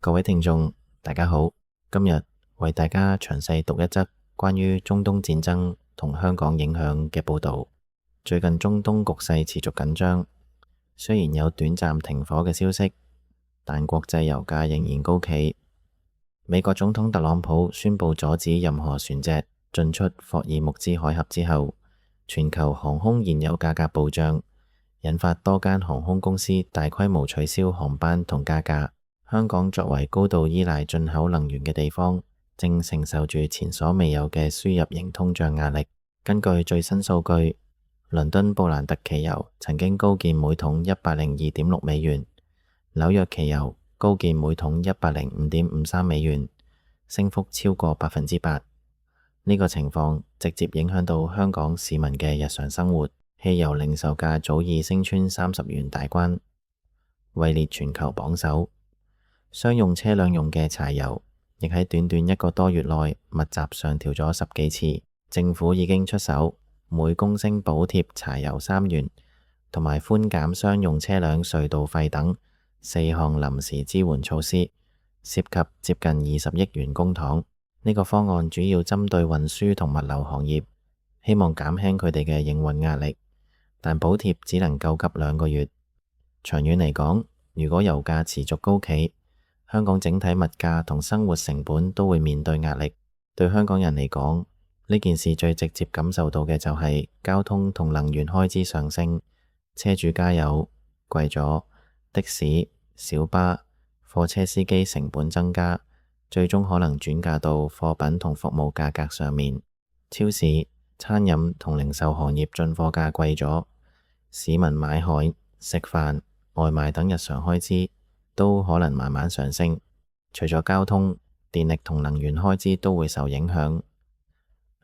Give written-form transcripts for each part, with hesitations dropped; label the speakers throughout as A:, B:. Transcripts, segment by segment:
A: 各位聽眾，大家好。今日為大家詳細讀一則關於中東戰爭同香港影響嘅報道。最近中東局勢持續緊張，雖然有短暫停火嘅消息，但國際油價仍然高企。美國總統特朗普宣布阻止任何船隻進出霍爾木茲海峽之後，全球航空燃油價格暴漲，引發多間航空公司大規模取消航班同加價。香港作為高度依賴進口能源嘅地方，正承受住前所未有嘅輸入型通脹壓力。根據最新數據，倫敦布蘭特期油曾經高見每桶$102.6，紐約期油高見每桶$105.53，升幅超過8%。呢個情況直接影響到香港市民嘅日常生活。汽油零售價早已升穿30元大關，位列全球榜首。商用車輛用嘅柴油亦喺短短1個多月內密集上調咗10幾次。政府已經出手每公升補貼柴油3元，同埋寬減商用車輛隧道費等4項臨時支援措施，涉及接近20億元公帑。呢個方案主要針對運輸同物流行業，希望減輕佢哋嘅營運壓力，但補貼只能救急2個月。長遠嚟講，如果油價持續高企，香港整體物價同生活成本都會面對壓力。對香港人嚟講，呢件事最直接感受到嘅就係交通同能源開支上升，車主加油貴咗，的士、小巴、貨車司機成本增加，最終可能轉嫁到貨品同服務價格上面。超市、餐飲同零售行業進貨價貴咗，市民買海、食飯、外賣等日常開支都可能慢慢上升。除咗交通、電力同能源開支都會受影響，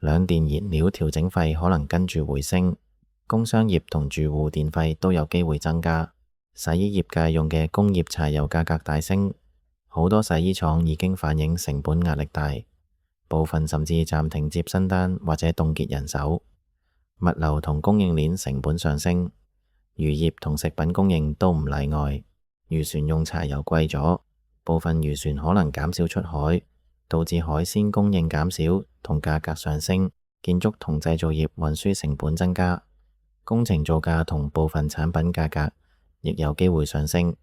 A: 兩電燃料調整費可能跟住回升，工商業同住戶電費都有機會增加。洗衣業界用嘅工業柴油價格大升，好多洗衣廠已經反映成本壓力大，部分甚至暫停接新單或者凍結人手。物流同供應鏈成本上升，漁業同食品供應都唔例外。漁船用柴油貴咗，部分漁船可能減少出海，導致海鮮供應減少同價格上升。建築同製造業運輸成本增加，工程造價同部分產品價格亦有機會上升。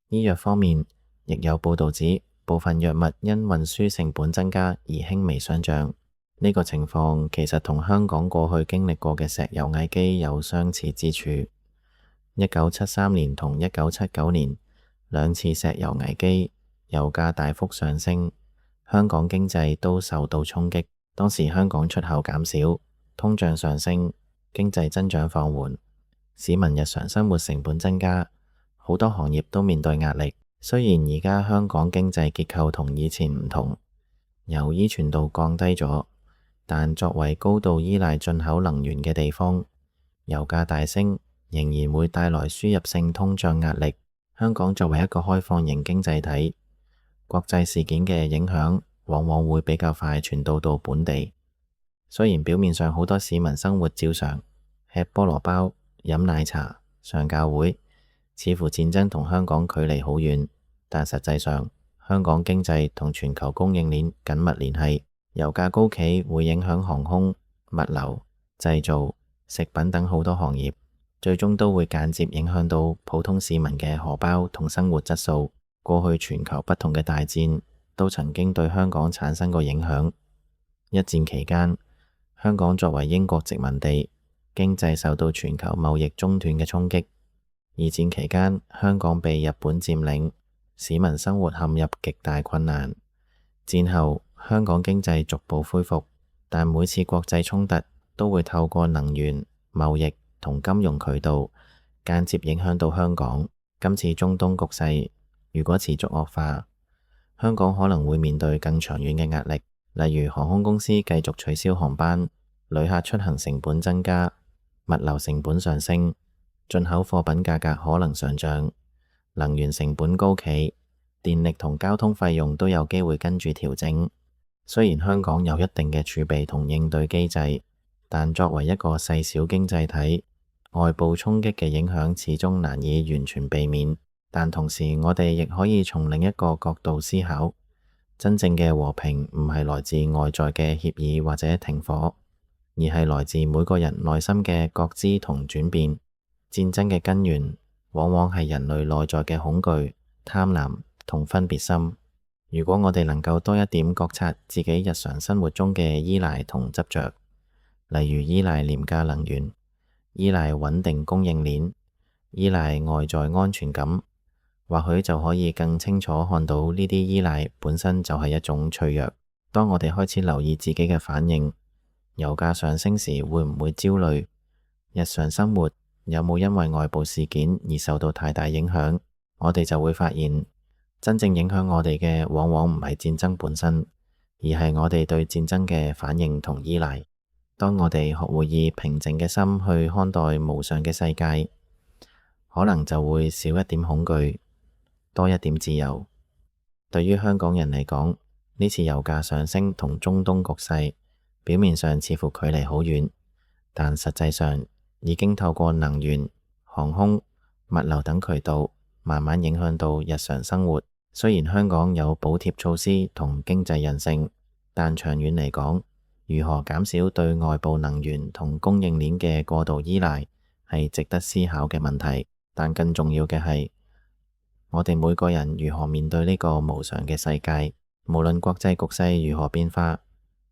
A: 醫藥方面，亦有報導指部分藥物因運輸成本增加而輕微上漲。呢個情況其實同香港過去經歷過嘅石油危機有相似之處。1973年同1979年2次石油危機，油價大幅上升，香港經濟都受到衝擊。當時香港出口減少，通脹上升，經濟增長放緩，市民日常生活成本增加，好多行業都面對壓力。雖然而家香港經濟結構同以前唔同，由依存度降低咗，但作為高度依賴進口能源嘅地方，油價大升仍然會帶來輸入性通脹壓力。香港作為一個開放型經濟體，國際事件嘅影響往往會比較快傳導到本地。雖然表面上好多市民生活照常，吃菠蘿包、飲奶茶、上教會，似乎戰爭同香港距離好遠，但實際上香港經濟同全球供應鏈緊密聯繫。油價高企會影響航空、物流、製造、食品等好多行業，最終都會間接影響到普通市民嘅荷包同生活質素。過去全球不同嘅大戰都曾經對香港產生過影響。一戰期間，香港作為英國殖民地，經濟受到全球貿易中斷嘅衝擊。二戰期間，香港被日本佔領，市民生活陷入極大困難。戰後，香港經濟逐步恢復，但每次國際衝突都會透過能源、貿易同金融渠道間接影響到香港。今次中東局勢如果持續惡化，香港可能會面對更長遠嘅壓力，例如航空公司繼續取消航班，旅客出行成本增加，物流成本上升，進口貨品價格可能上漲，能源成本高企，電力同交通費用都有機會跟住調整。雖然香港有一定嘅儲備同應對機制，但作為一個細小經濟體，外部衝擊嘅影響始終難以完全避免。但同時我哋亦可以從另一個角度思考，真正嘅和平唔係來自外在嘅協議或者停火，而係來自每個人內心嘅覺知同轉變。戰爭嘅根源往往係人類內在嘅恐懼、貪婪同分別心。如果我哋能夠多一點覺察自己日常生活中嘅依賴同執着，例如依賴廉價能源、依賴穩定供應鏈、依賴外在安全感，或許就可以更清楚看到呢啲依賴本身就係一種脆弱。當我哋開始留意自己嘅反應，油價上升時會唔會焦慮？日常生活有冇因為外部事件而受到太大影響？我哋就會發現，真正影響我哋嘅往往唔係戰爭本身，而係我哋對戰爭嘅反應同依賴。當我哋學會以平靜嘅心去看待無常嘅世界，可能就會少一點恐懼，多一點自由。對於香港人嚟講，呢次油價上升同中東局勢表面上似乎距離好遠，但實際上已經透過能源、航空、物流等渠道慢慢影響到日常生活。雖然香港有補貼措施同經濟韌性，但長遠嚟講，如何減少對外部能源同供應鏈嘅過度依賴係值得思考嘅問題。但更重要嘅係，我哋每個人如何面對呢個無常嘅世界。無論國際局勢如何變化，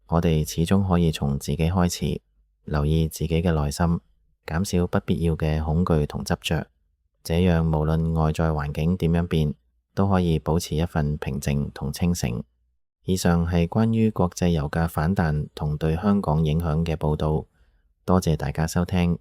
A: 我哋始終可以從自己開始，留意自己嘅內心，減少不必要嘅恐懼同執着。這樣無論外在環境點樣變，都可以保持一份平靜同清醒。以上係關於國際油價反彈同對香港影響嘅報道。多謝大家收聽。